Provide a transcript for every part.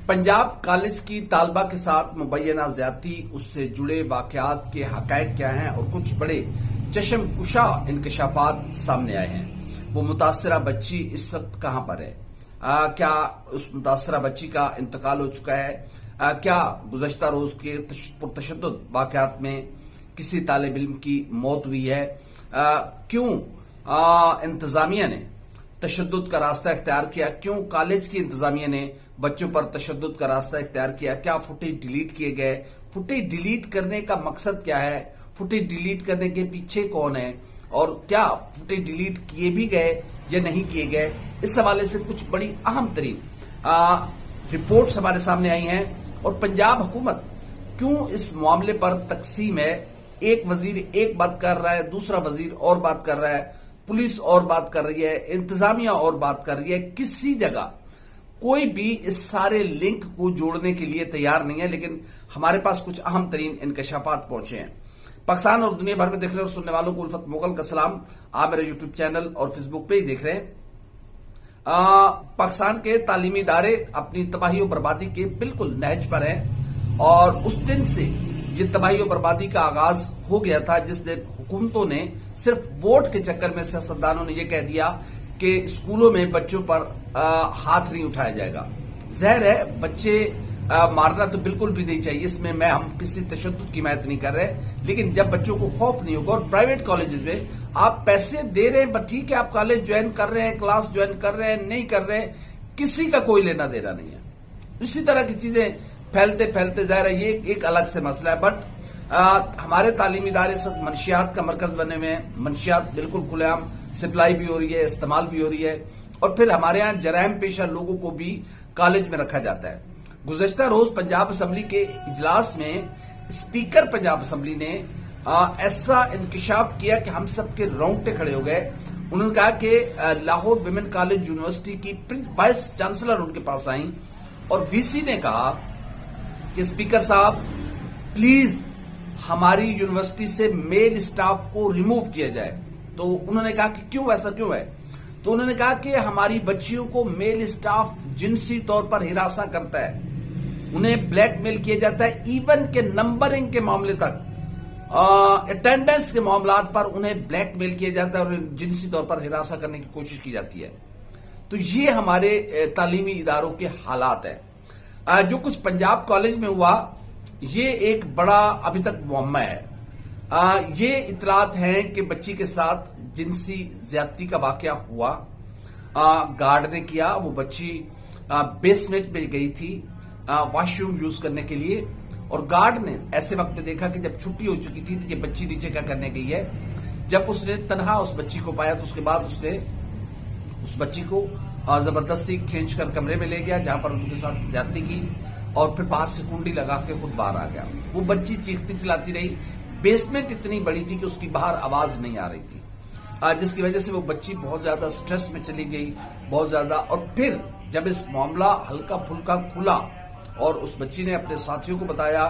Punjab college की तालबा के साथ मुबैना ज्यादती, उससे जुड़े वाकयात के हकायक क्या हैं और कुछ बड़े चश्म कुशा इंकशाफात सामने आए हैं। वो मुतासरा बच्ची इस वक्त कहां पर है? क्या उस मुतासरा बच्ची का इंतकाल हो चुका है? क्या गुज़श्ता रोज के पुरतशद्दुद वाकयात में किसी तालिब इल्म की मौत हुई है? क्यों इंतजामिया ने तशद्दुद का रास्ता इख्तियार किया? क्यों कॉलेज की इंतजामिया ने बच्चों पर तशद्दुद का रास्ता इख्तियार किया? क्या फुटेज डिलीट किए गए? फुटेज डिलीट करने का मकसद क्या है? फुटेज डिलीट करने के पीछे कौन है? और क्या फुटेज डिलीट किए भी गए या नहीं किए गए? इस हवाले से कुछ बड़ी अहम तरीन रिपोर्ट्स हमारे सामने आई हैं। और पंजाब हुकूमत क्यों इस मामले पर तकसीम है? एक वजीर एक बात कर रहा है, दूसरा वजीर और बात कर रहा है, पुलिस और बात कर रही है, इंतजामिया और बात कर रही है। किसी जगह कोई भी इस सारे लिंक को जोड़ने के लिए तैयार नहीं है। लेकिन हमारे पास कुछ अहम तरीन इंकशाफात पहुंचे हैं। पाकिस्तान और दुनिया भर में देख रहे और सुनने वालों को उल्फत मुगल का सलाम। आप मेरे यूट्यूब चैनल और फेसबुक पे ही देख रहे हैं। पाकिस्तान के तालीमी इदारे अपनी तबाही और बर्बादी के बिल्कुल नहज पर हैं और उस दिन से ये तबाही और बर्बादी का आगाज हो गया था जिस दिन हुकूमतों ने सिर्फ वोट के चक्कर में सियासतदानों ने यह कह दिया कि स्कूलों में बच्चों पर हाथ नहीं उठाया जाएगा। ज़ाहिर है बच्चे मारना तो बिल्कुल भी नहीं चाहिए, इसमें हम किसी तशद्दुद की हिमायत नहीं कर रहे। लेकिन जब बच्चों को खौफ नहीं होगा, और प्राइवेट कॉलेजेस में आप पैसे दे रहे हैं, ठीक है आप कॉलेज ज्वाइन कर रहे हैं, क्लास ज्वाइन कर रहे हैं, नहीं कर रहे हैं, किसी का कोई लेना देना नहीं है। इसी तरह की चीजें फैलते फैलते ज़ाहिर है ये एक अलग से मसला है। बट हमारे तालीमी इदारे सब मनशियात का मरकज बने हुए हैं। मनशियात बिल्कुल खुलेआम सप्लाई भी हो रही है, इस्तेमाल भी हो रही है। और फिर हमारे यहाँ जराइम पेशा लोगों को भी कॉलेज में रखा जाता है। गुज़श्ता रोज पंजाब असम्बली के इजलास में स्पीकर पंजाब असम्बली ने ऐसा इंकशाफ किया कि हम सबके रोंगटे खड़े हो गए। उन्होंने कहा कि लाहौर विमेन कॉलेज यूनिवर्सिटी की वाइस चांसलर उनके पास आई और वीसी ने कहा कि स्पीकर साहब प्लीज हमारी यूनिवर्सिटी से मेल स्टाफ को रिमूव किया जाए। तो उन्होंने कहा कि क्यों, ऐसा क्यों है? तो उन्होंने कहा कि हमारी बच्चियों को मेल स्टाफ जिनसी तौर पर हिरासा करता है, उन्हें ब्लैकमेल किया जाता है, इवन के नंबरिंग के मामले तक, अटेंडेंस के मामलात पर उन्हें ब्लैकमेल किया जाता है और जिनसी तौर पर हिरासा करने की कोशिश की जाती है। तो ये हमारे तालीमी इदारों के हालात है। जो कुछ पंजाब कॉलेज में हुआ ये एक बड़ा अभी तक मुअम्मा है। ये इतलात हैं कि बच्ची के साथ जिनसी ज्यादती का वाकया हुआ, गार्ड ने किया। वो बच्ची बेसमेंट में गई थी वॉशरूम यूज करने के लिए और गार्ड ने ऐसे वक्त में देखा कि जब छुट्टी हो चुकी थी तो ये बच्ची नीचे क्या करने गई है। जब उसने तनहा उस बच्ची को पाया तो उसके बाद उसने उस बच्ची को जबरदस्ती खींचकर कमरे में ले गया जहां पर उनके साथ ज्यादती की और फिर बाहर से कुंडी लगा के खुद बाहर आ गया। वो बच्ची चीखती चिल्लाती रही। बेसमेंट इतनी बड़ी थी कि उसकी बाहर आवाज नहीं आ रही थी, जिसकी वजह से वो बच्ची बहुत ज्यादा स्ट्रेस में चली गई, बहुत ज्यादा। और फिर जब इस मामला हल्का फुल्का खुला और उस बच्ची ने अपने साथियों को बताया,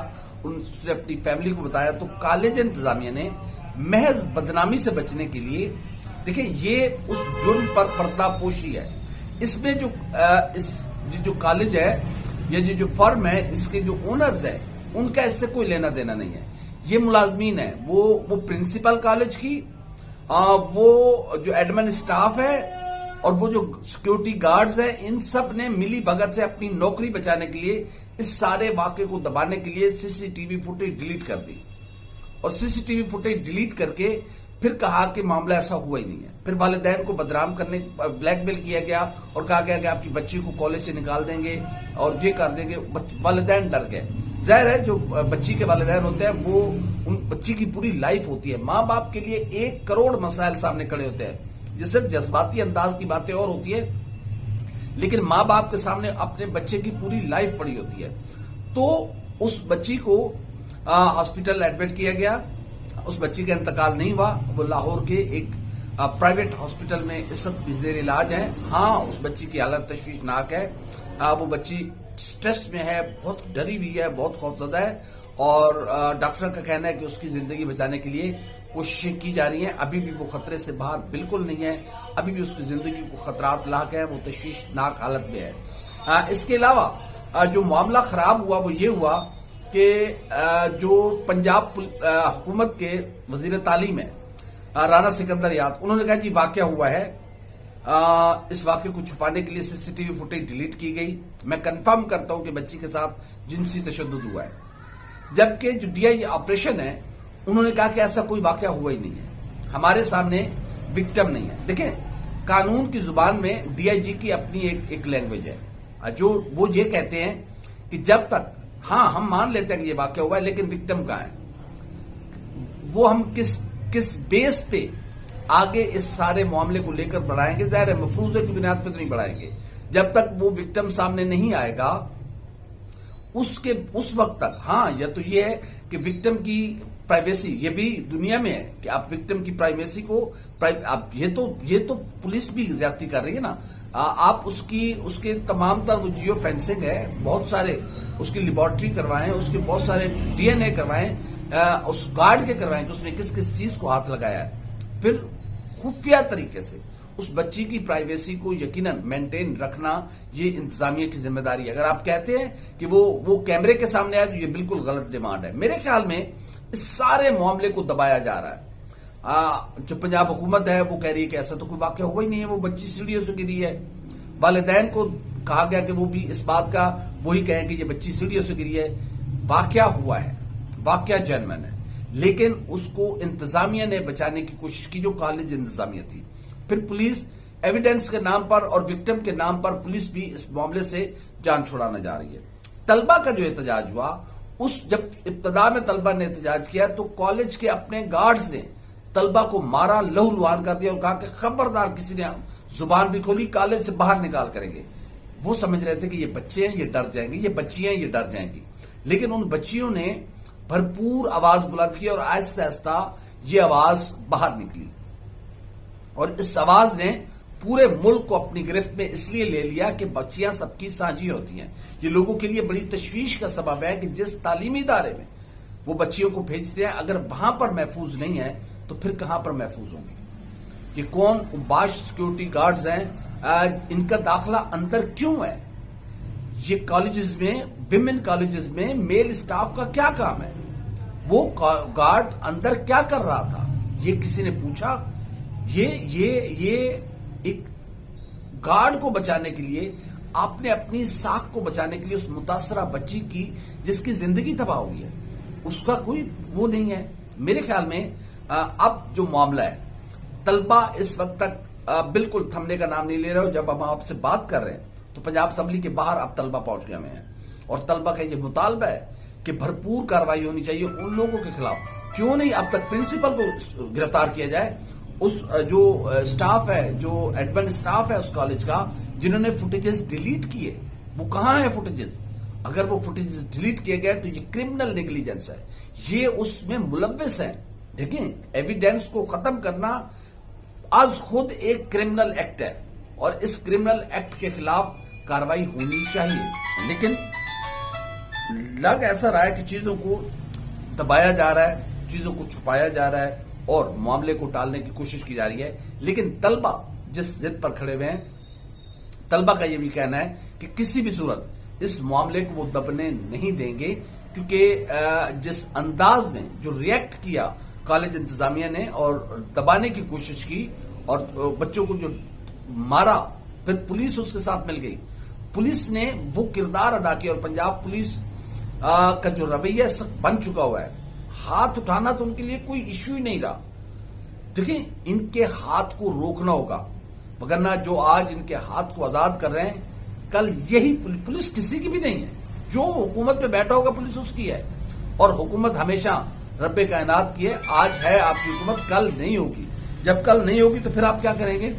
उसने अपनी फैमिली को बताया, तो कॉलेज इंतजामिया ने महज बदनामी से बचने के लिए, देखिए ये उस जुर्म पर पर्दापोशी है। इसमें जो कॉलेज है या जो फर्म है, इसके जो ओनर्स है, उनका इससे कोई लेना देना नहीं है। ये मुलाजमीन है, वो प्रिंसिपल कॉलेज की, वो जो एडमिन स्टाफ है और वो जो सिक्योरिटी गार्ड्स हैं, इन सब ने मिली भगत से अपनी नौकरी बचाने के लिए, इस सारे वाकये को दबाने के लिए सीसीटीवी फुटेज डिलीट कर दी और सीसीटीवी फुटेज डिलीट करके फिर कहा कि मामला ऐसा हुआ ही नहीं है। फिर वालिदैन को बदनाम करने, ब्लैकमेल किया गया और कहा गया कि आपकी बच्ची को कॉलेज से निकाल देंगे और ये कर देंगे। वालिदैन डर गए। जाहिर है जो बच्ची के वालिदैन होते हैं वो उन बच्ची की पूरी लाइफ होती है। माँ बाप के लिए 1 करोड़ मसाइल सामने खड़े होते हैं। ये सिर्फ जज्बाती अंदाज की बातें और होती है, लेकिन माँ बाप के सामने अपने बच्चे की पूरी लाइफ पड़ी होती है। तो उस बच्ची को हॉस्पिटल एडमिट किया गया। उस बच्ची का इंतकाल नहीं हुआ। वो लाहौर के एक प्राइवेट हॉस्पिटल में इस वक्त जेर इलाज है। हाँ, उस बच्ची की हालत तशवीशनाक है। वो बच्ची स्ट्रेस में है, बहुत डरी हुई है, बहुत खौफजदा है और डॉक्टर का कहना है कि उसकी जिंदगी बचाने के लिए कोशिशें की जा रही हैं। अभी भी वो खतरे से बाहर बिल्कुल नहीं है, अभी भी उसकी जिंदगी को खतरात लाक है, वो तशवीशनाक हालत में है। इसके अलावा جو معاملہ خراب ہوا وہ یہ ہوا کہ جو پنجاب حکومت کے وزیر تعلیم ہے رانا سکندر یاد، انہوں نے کہا جی واقعہ ہوا ہے، اس واقعے کو چھپانے کے لیے CCTV فوٹیج ڈیلیٹ کی گئی، میں کنفرم کرتا ہوں کہ بچی کے ساتھ جنسی تشدد ہوا ہے. جبکہ جو DI آپریشن ہے انہوں نے کہا کہ ایسا کوئی واقعہ ہوا ہی نہیں ہے، ہمارے سامنے وکٹم نہیں ہے. دیکھیں قانون کی زبان میں DIG کی اپنی ایک لینگویج ہے، جو وہ یہ کہتے ہیں کہ جب تک ہاں ہم مان لیتے ہیں کہ یہ واقعہ ہوا ہے لیکن وکٹم کہاں ہے، وہ ہم کس بیس پہ آگے اس سارے معاملے کو لے کر بڑھائیں گے. ظاہر ہے مفروضے کی بنیاد پہ تو نہیں بڑھائیں گے، جب تک وہ وکٹم سامنے نہیں آئے گا اس وقت تک. ہاں یا تو یہ ہے کہ وکٹم کی پرائیویسی، یہ بھی دنیا میں ہے کہ آپ وکٹم کی پرائیویسی کو یہ تو پولیس بھی زیادتی کر رہی ہے نا. آپ اس کے تمام تر وہ جیو فینسنگ ہے، بہت سارے اس کی لیبارٹری کروائیں، اس کے بہت سارے DNA کروائیں، اس گارڈ کے کروائیں کہ اس نے کس چیز کو ہاتھ لگایا ہے. پھر خفیہ طریقے سے اس بچی کی پرائیویسی کو یقیناً مینٹین رکھنا یہ انتظامیہ کی ذمہ داری ہے. اگر آپ کہتے ہیں کہ وہ کیمرے کے سامنے آئے تو یہ بالکل غلط ڈیمانڈ ہے. میرے خیال میں اس سارے معاملے کو دبایا جا رہا ہے. جو پنجاب حکومت ہے وہ کہہ رہی ہے کہ ایسا تو کوئی واقعہ ہوا ہی نہیں ہے، وہ بچی سیڑھیوں سے گری ہے. والدین کو کہا گیا کہ وہ بھی اس بات کا وہی کہیں کہ یہ بچی سیڑھیوں سے گری ہے. واقعہ ہوا ہے، واقعہ جینوین ہے، لیکن اس کو انتظامیہ نے بچانے کی کوشش کی، جو کالج انتظامیہ تھی. پھر پولیس ایویڈنس کے نام پر اور وکٹم کے نام پر پولیس بھی اس معاملے سے جان چھڑانا جا رہی ہے. طلبہ کا جو احتجاج ہوا، جب ابتدا میں طلبہ نے احتجاج کیا تو کالج کے اپنے گارڈز نے طلبہ کو مارا، لہو لہان کر دیا اور کہا کہ خبردار کسی نے زبان بھی کھولی کالج سے باہر نکال کریں گے. وہ سمجھ رہے تھے کہ یہ بچے ہیں، یہ ڈر جائیں گے، یہ بچیاں ہیں، یہ ڈر جائیں گی. لیکن ان بچیوں نے بھرپور آواز بلند کی اور آہستہ آہستہ یہ آواز باہر نکلی، اور اس آواز نے پورے ملک کو اپنی گرفت میں اس لیے لے لیا کہ بچیاں سب کی سانجھی ہوتی ہیں. یہ لوگوں کے لیے بڑی تشویش کا سبب ہے کہ جس تعلیمی ادارے میں وہ بچیوں کو بھیجتے ہیں اگر وہاں پر محفوظ نہیں ہے تو پھر کہاں پر محفوظ ہوں گے. یہ کون باش سیکورٹی گارڈز ہیں، ان کا داخلہ اندر کیوں ہے؟ یہ کالجز میں، ویمن کالجز میں میل اسٹاف کا کیا کام ہے؟ وہ گارڈ اندر کیا کر رہا تھا؟ یہ کسی نے پوچھا؟ یہ ایک گارڈ کو بچانے کے لیے، آپ نے اپنی ساکھ کو بچانے کے لیے اس متاثرہ بچی کی جس کی زندگی تباہ ہوئی ہے، اس کا کوئی وہ نہیں ہے. میرے خیال میں اب جو معاملہ ہے، طلبہ اس وقت تک بالکل تھمنے کا نام نہیں لے رہے ہو. جب ہم آپ سے بات کر رہے ہیں تو پنجاب اسمبلی کے باہر اب طلبہ پہنچ گئے ہیں، اور طلبہ کا یہ مطالبہ ہے کہ بھرپور کارروائی ہونی چاہیے ان لوگوں کے خلاف. کیوں نہیں اب تک پرنسپل کو گرفتار کیا جائے، اس جو سٹاف ہے، جو ایڈمن سٹاف ہے اس کالج کا، جنہوں نے فوٹیجز ڈیلیٹ کیے، وہ کہاں ہیں فوٹیجز؟ اگر وہ فوٹیجز ڈیلیٹ کیے گئے تو یہ کرمنل نیگلیجنس ہے، یہ اس میں ملوث ہے. دیکھیں ایویڈنس کو ختم کرنا از خود ایک کرمنل ایکٹ ہے، اور اس کرمنل ایکٹ کے خلاف کارروائی ہونی چاہیے. لیکن لگ ایسا رہا ہے کہ چیزوں کو دبایا جا رہا ہے، چیزوں کو چھپایا جا رہا ہے اور معاملے کو ٹالنے کی کوشش کی جا رہی ہے. لیکن طلبہ جس ضد پر کھڑے ہوئے ہیں، طلبہ کا یہ بھی کہنا ہے کہ کسی بھی صورت اس معاملے کو وہ دبنے نہیں دیں گے، کیونکہ جس انداز میں جو ریئیکٹ کیا کالج انتظامیہ نے اور دبانے کی کوشش کی اور بچوں کو جو مارا، پھر پولیس اس کے ساتھ مل گئی، پولیس نے وہ کردار ادا کیا، اور پنجاب پولیس کا جو رویہ سخت بن چکا ہوا ہے، ہاتھ اٹھانا تو ان کے لیے کوئی ایشو ہی نہیں رہا. دیکھیں ان کے ہاتھ کو روکنا ہوگا، وگرنہ جو آج ان کے ہاتھ کو آزاد کر رہے ہیں، کل یہی پولیس کسی کی بھی نہیں ہے. جو حکومت پہ بیٹھا ہوگا پولیس اس کی ہے، اور حکومت ہمیشہ رب کائنات کی ہے. آج ہے آپ کی حکومت، کل نہیں ہوگی. جب کل نہیں ہوگی تو پھر آپ کیا کریں گے؟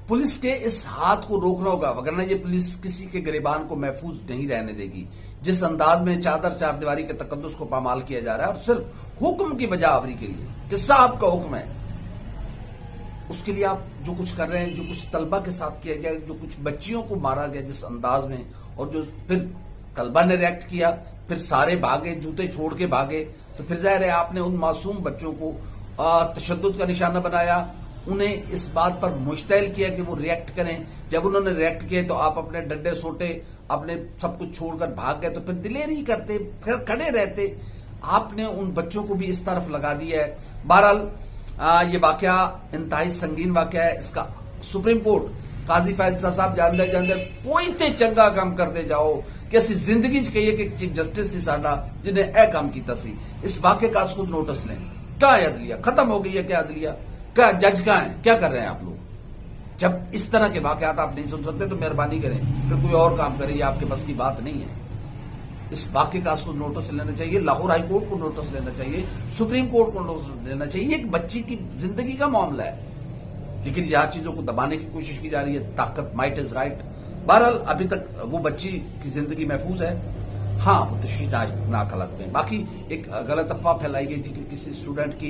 پولیس کے اس ہاتھ کو روکنا ہوگا، وگرنہ یہ پولیس کسی کے گریبان کو محفوظ نہیں رہنے دے گی. جس انداز میں چادر چار دیواری کے تقدس کو پامال کیا جا رہا ہے، اور صرف حکم کی بجا آوری کے لیے کہ صاحب کا حکم ہے، اس کے لیے آپ جو کچھ کر رہے ہیں، جو کچھ طلبہ کے ساتھ کیا گیا، جو کچھ بچیوں کو مارا گیا جس انداز میں، اور جو پھر طلبہ نے ریئیکٹ کیا، پھر سارے بھاگے، جوتے چھوڑ کے بھاگے، تو پھر ظاہر ہے آپ نے ان معصوم بچوں کو تشدد کا نشانہ بنایا، انہیں اس بات پر مشتعل کیا کہ وہ ریئیکٹ کریں. جب انہوں نے ریئیکٹ کیے تو آپ اپنے ڈنڈے سوٹے अपने सब कुछ छोड़कर भाग गए तो फिर दिलेर ही करते, फिर खड़े रहते। आपने उन बच्चों को भी इस तरफ लगा दिया है। बहरहाल ये वाकया इंतहाई संगीन वाकया है। इसका सुप्रीम कोर्ट काजी फैसला साहब जानते कोई ते चंगा काम करते जाओ कि असि जिंदगी च कहिए कि चीफ जस्टिस सी साडा जिन्हें यह काम किया सी। इस वाकये का खुद नोटिस लें। क्या है अदलिया? खत्म हो गई है क्या अदलिया? क्या जज कहाँ है? क्या कर रहे हैं आप लोग? जब इस तरह के वाकयात आप नहीं सुन सकते तो मेहरबानी करें फिर कोई और काम करें, ये आपके बस की बात नहीं है। इस वाकये का उसको नोटिस लेना चाहिए, लाहौर हाई कोर्ट को नोटिस लेना चाहिए, सुप्रीम कोर्ट को नोटिस लेना चाहिए। एक बच्ची की जिंदगी का मामला है, लेकिन यह चीजों को दबाने की कोशिश की जा रही है। ताकत, माइट इज राइट। बहरहाल अभी तक वो बच्ची की जिंदगी महफूज है। हाँ, वो तशवीशनाक हालत में। बाकी एक गलत अफवाह फैलाई गई थी कि किसी स्टूडेंट की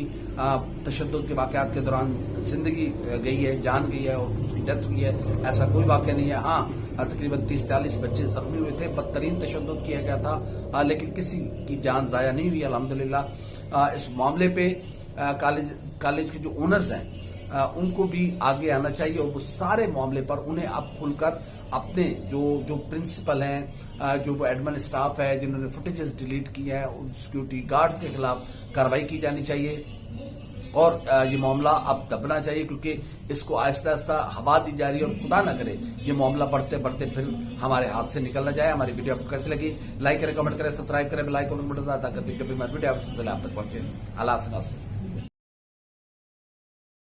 तशद्दुद के वाकयात के दौरान जिंदगी गई है, जान गई है और उसकी डेथ हुई है। ऐसा कोई वाकया नहीं है। हाँ, तकरीबन 30-40 बच्चे जख्मी हुए थे, बदतरीन तशद्दुद किया गया था, लेकिन किसी की जान जाया नहीं हुई अल्हम्दुलिल्लाह। इस मामले पे कॉलेज के जो ओनर्स हैं उनको भी आगे आना चाहिए और वो सारे मामले पर उन्हें अब खुलकर अपने जो प्रिंसिपल हैं, जो एडमिन स्टाफ है जिन्होंने फुटेजेस डिलीट किए हैं, उन सिक्योरिटी गार्ड्स के खिलाफ कार्रवाई की जानी चाहिए और ये मामला अब दबना चाहिए, क्योंकि इसको आहिस्ता आहिस्ता हवा दी जा रही है और खुदा ना करे ये मामला बढ़ते बढ़ते फिर हमारे हाथ से निकल ना जाए। हमारी वीडियो आपको कैसी लगी? लाइक करें, कमेंट करें, सब्सक्राइब करें, बेल आइकन बटन दबाएं ताकि जब भी हमारी वीडियो आप तक पहुंचे। अल्लाह हाफ़िज़।